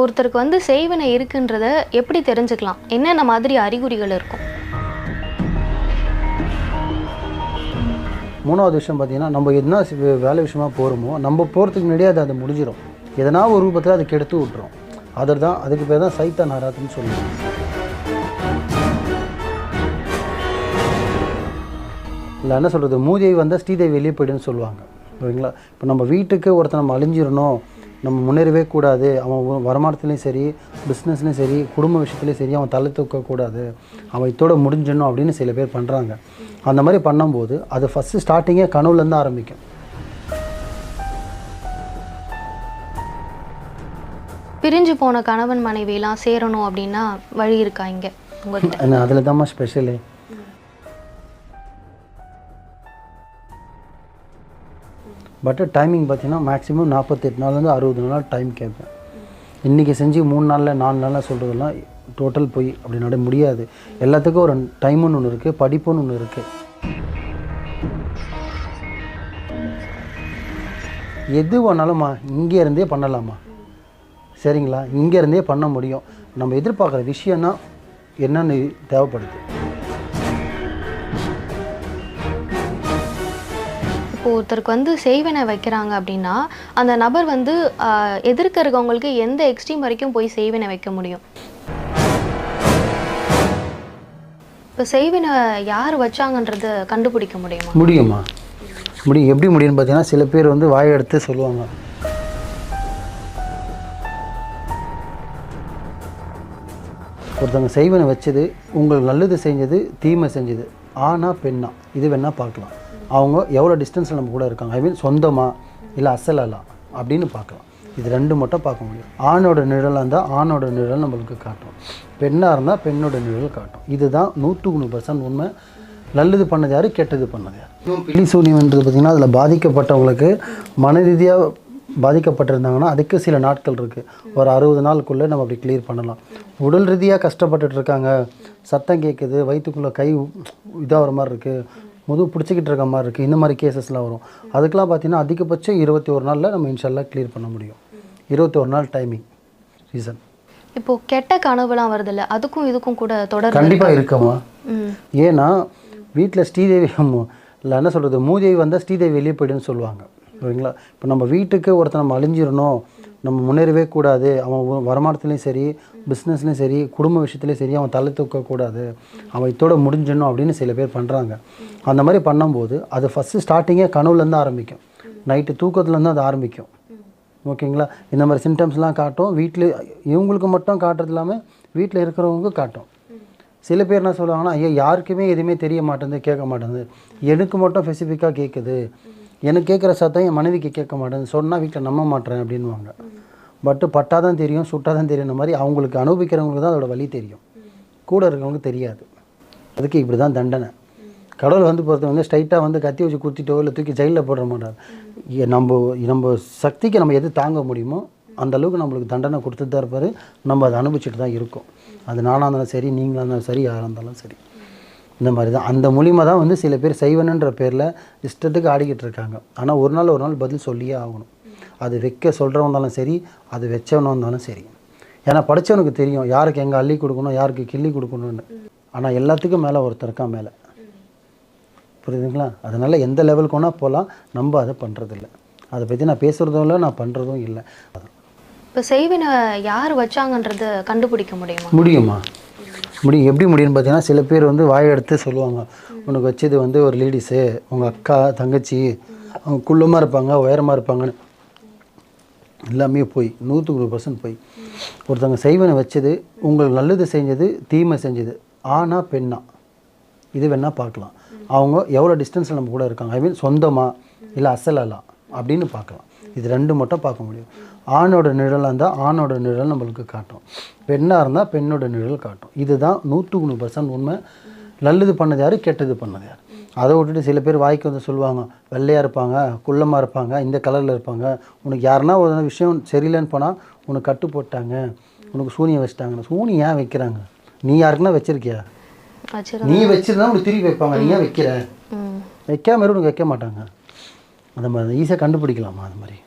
ஒருத்தருக்கு வந்து செய்வினை இருக்குன்றத எப்படி தெரிஞ்சுக்கலாம்? என்னென்ன மாதிரி அறிகுறிகள் இருக்கும்? மூணாவது விஷயம் பார்த்தீங்கன்னா, நம்ம என்ன வேலை விஷயமா போகிறோமோ, நம்ம போகிறதுக்கு முன்னாடியே அது முடிஞ்சிடும். எதனா ஒரு ரூபத்தில் அது கெடுத்து விட்டுரும். அதுக்கு பேர் தான் சைத்தான் ஹராத்துன்னு சொல்லுவோம். இல்லை என்ன சொல்கிறது, மூதேவி வந்தால் ஸ்ரீதேவி வெளியே போய்டுன்னு சொல்லுவாங்க. ஓகேங்களா? இப்போ நம்ம வீட்டுக்கு ஒருத்தர் நம்ம அழிஞ்சிடணும், நம்ம முன்னேறவே கூடாது, அவன் வருமானத்துலேயும் சரி, பிஸ்னஸ்லேயும் சரி, குடும்ப விஷயத்துலேயும் சரி, அவன் தலை தூக்கக்கூடாது, அவன் இதோட முடிஞ்சிடணும் அப்படின்னு சில பேர் பண்ணுறாங்க. அந்த மாதிரி பண்ணும்போது அது ஃபஸ்ட்டு ஸ்டார்டிங்கே கனவுலேருந்து ஆரம்பிக்கும். பிரிஞ்சு போன கணவன் மனைவியெல்லாம் சேரணும் அப்படின்னா வழி இருக்கா இங்கே உங்கள்கிட்ட? அதில் தான்மா ஸ்பெஷலு. பட்டு டைமிங் பார்த்தீங்கன்னா மேக்ஸிமம் 48 நாள்லேருந்து 60 நாள் டைம் கேட்பேன். இன்றைக்கி செஞ்சு 3 நாளில் 4 நாளில் சொல்கிறதெல்லாம் டோட்டல் போய் அப்படி நட முடியாது. எல்லாத்துக்கும் ஒரு டைமுன்னு ஒன்று இருக்குது, படிப்புன்னு ஒன்று இருக்குது. எது வேணாலும்மா இங்கேருந்தே பண்ணலாமா, சரிங்களா? இங்கேருந்தே பண்ண முடியும். நம்ம எதிர்பார்க்குற விஷயந்தான் என்னென்னு தேவைப்படுது. இப்போ ஒருத்தருக்கு வந்து செய்வினை வைக்கிறாங்க அப்படின்னா அந்த நபர் வந்து எதிர்க்க இருக்கவங்களுக்கு எந்த எக்ஸ்ட்ரீம் வரைக்கும் போய் செய்வினை வைக்க முடியும்? இப்போ செய்வினை யார் வச்சாங்கன்றத கண்டுபிடிக்க முடியுமா? முடியும். எப்படி முடியும்னு பார்த்தீங்கன்னா, சில பேர் வந்து வாயை எடுத்து சொல்லுவாங்க. ஒருத்தவங்க செய்வினை வச்சது உங்களுக்கு நல்லது செஞ்சது தீமை செஞ்சது, ஆனா பெண்ணா, இது வேணால் பார்க்கலாம். அவங்க எவ்வளோ டிஸ்டன்ஸில் நம்ம கூட இருக்காங்க, ஐ மீன் சொந்தமாக இல்லை அசலலாம் அப்படின்னு பார்க்கலாம். இது ரெண்டு மட்டும் பார்க்க முடியும். ஆணோட நிழலாக இருந்தால் ஆணோட நிழல் நம்மளுக்கு காட்டும், பெண்ணாக இருந்தால் பெண்ணோட நிழல் காட்டும். இதுதான் 100% உண்மை. நல்லது பண்ணது யார், கெட்டது பண்ணது யார். பில்லி சூனியம்ன்றது பார்த்திங்கன்னா, அதில் பாதிக்கப்பட்டவங்களுக்கு மன ரீதியாக பாதிக்கப்பட்டிருந்தாங்கன்னா அதுக்கு சில நாட்கள் இருக்குது. ஒரு 60 நாளுக்குள்ளே நம்ம அப்படி கிளியர் பண்ணலாம். உடல் ரீதியாக கஷ்டப்பட்டுருக்காங்க, சத்தம் கேட்குது, வயிற்றுக்குள்ளே கை இதாகிற மாதிரி இருக்குது, முதுகு பிடிச்சிக்கிட்டு இருக்க மாதிரி இருக்குது, இந்த மாதிரி கேசஸ்லாம் வரும். அதுக்கெலாம் பார்த்திங்கன்னா அதிகபட்சம் 21 நாளில் நம்ம இன்ஷால்லா கிளியர் பண்ண முடியும். 21 நாள் டைமிங் ரீசன். இப்போது கெட்ட கனவுலாம் வருதில்ல, அதுக்கும் இதுக்கும் கூட தொடர் கண்டிப்பாக இருக்கமா. ஏன்னா வீட்டில் ஸ்ரீதேவி இல்லை என்ன சொல்கிறது, மூதேவி வந்தால் ஸ்ரீதேவி வெளியே போய்டுன்னு சொல்லுவாங்க. ஓகேங்களா? இப்போ நம்ம வீட்டுக்கு ஒருத்தர் நம்ம அழிஞ்சிடணும், நம்ம முன்னேறவே கூடாது, அவன் வருமானத்துலேயும் சரி, பிஸ்னஸ்லேயும் சரி, குடும்ப விஷயத்துலேயும் சரி, அவன் தலை தூக்கக்கூடாது, அவன் இதோட முடிஞ்சிடணும் அப்படின்னு சில பேர் பண்ணுறாங்க. அந்த மாதிரி பண்ணும்போது அது ஃபஸ்ட்டு ஸ்டார்டிங்கே கனவுலேருந்து ஆரம்பிக்கும். நைட்டு தூக்கத்துலேருந்து அது ஆரம்பிக்கும். ஓகேங்களா? இந்த மாதிரி சிம்டம்ஸ்லாம் காட்டும். வீட்டில் இவங்களுக்கு மட்டும் காட்டுறது இல்லாமல் வீட்டில் இருக்கிறவங்க காட்டும். சில பேர் என்ன சொல்லுவாங்கன்னா, ஐயோ யாருக்குமே எதுவுமே தெரிய மாட்டேங்குது, கேட்க மாட்டேங்குது, எனக்கு மட்டும் ஸ்பெசிஃபிக்காக கேட்குது, எனக்கு கேட்குற சத்தம் என் மனைவிக்கு கேட்க மாட்டேங்குது, சொன்னால் வீட்டில் நம்ப மாட்டேறேன் அப்படின்வாங்க. பட்டு பட்டாதான் தெரியும், சுட்டாதான் தெரியும் மாதிரி அவங்களுக்கு அனுபவிக்கிறவங்களுக்கு தான் அதோட வலி தெரியும், கூட இருக்கிறவங்களுக்கு தெரியாது. அதுக்கு இப்படி தான் தண்டனை. கடவுள் வந்து பொறுத்தவங்க ஸ்ட்ரைட்டாக வந்து கத்தி வச்சு குத்திட்டோ இல்லை தூக்கி ஜெயிலில் போட மாட்டார். நம்ம சக்திக்கு நம்ம எது தாங்க முடியுமோ அந்த அளவுக்கு நம்மளுக்கு தண்டனை கொடுத்துட்டு தான் இருப்பார். நம்ம அதை அனுபவிச்சுட்டு தான் இருக்கோம். அது நானாக இருந்தாலும் சரி, நீங்களாக இருந்தாலும் சரி, யாராக இருந்தாலும் சரி. இந்த மாதிரி தான் அந்த மூலிமா தான் வந்து சில பேர் செய்வனுன்ற பேரில் இஷ்டத்துக்கு ஆடிக்கிட்டு இருக்காங்க. ஆனால் ஒரு நாள் பதில் சொல்லியே ஆகணும். அது வைக்க சொல்கிறவன் இருந்தாலும் சரி, அது வச்சவனும் இருந்தாலும் சரி. ஏன்னா படித்தவனுக்கு தெரியும் யாருக்கு எங்கே அள்ளி கொடுக்கணும், யாருக்கு கிள்ளி கொடுக்கணும்னு. ஆனால் எல்லாத்துக்கும் மேலே ஒருத்தருக்கா மேலே, புரியுதுங்களா? அதனால் எந்த லெவலுக்கு வேணால் போகலாம், நம்ம அதை பண்ணுறதில்ல. அதை பற்றி நான் பேசுகிறதும் இல்லை, நான் பண்ணுறதும் இல்லை. இப்போ செய்வினை யார் வச்சாங்கன்றத கண்டுபிடிக்க முடியுமா? முடியும். எப்படி முடியும்னு பார்த்தீங்கன்னா, சில பேர் வந்து வாயை எடுத்து சொல்லுவாங்க, உனக்கு வச்சது வந்து ஒரு லேடிஸு, உங்கள் அக்கா தங்கச்சி, அவங்க குள்ளமாக இருப்பாங்க, உயரமாக இருப்பாங்கன்னு. எல்லாமே போய் 100% போய். ஒருத்தவங்க செய்வனை வச்சது உங்களுக்கு நல்லது செஞ்சது தீமை செஞ்சது, ஆனா பெண்ணா, இது வேணால் பார்க்கலாம். அவங்க எவ்வளோ டிஸ்டன்ஸில் நம்ம கூட இருக்காங்க, ஐ மீன் சொந்தமாக இல்லை அசலலாம் அப்படின்னு பார்க்கலாம். இது ரெண்டு மட்டும் பார்க்க முடியும். ஆணோட நிழலாக இருந்தால் ஆணோட நிழல் நம்மளுக்கு காட்டும், பெண்ணாக இருந்தால் பெண்ணோட நிழல் காட்டும். இதுதான் 100% உண்மை. நல்லது பண்ணது யார், கெட்டது பண்ணது யார். அதை விட்டுட்டு சில பேர் வாய்க்கு வந்து சொல்லுவாங்க, வெள்ளையாக இருப்பாங்க, குள்ளமாக இருப்பாங்க, இந்த கலரில் இருப்பாங்க, உனக்கு யாருன்னா ஒரு விஷயம் சரியில்லைன்னு போனால் உனக்கு கட்டு போட்டாங்க, உனக்கு சூனியம் வச்சுட்டாங்க. சூனியம் ஏன் வைக்கிறாங்க? நீ யாருக்குன்னா வச்சுருக்கியா? நீ வச்சுருந்தா உனக்கு திருப்பி வைப்பாங்க. நீ ஏன் வைக்கிற? வைக்காம உனக்கு வைக்க மாட்டாங்க. அந்த மாதிரி ஈஸியாக கண்டுபிடிக்கலாமா? அது மாதிரி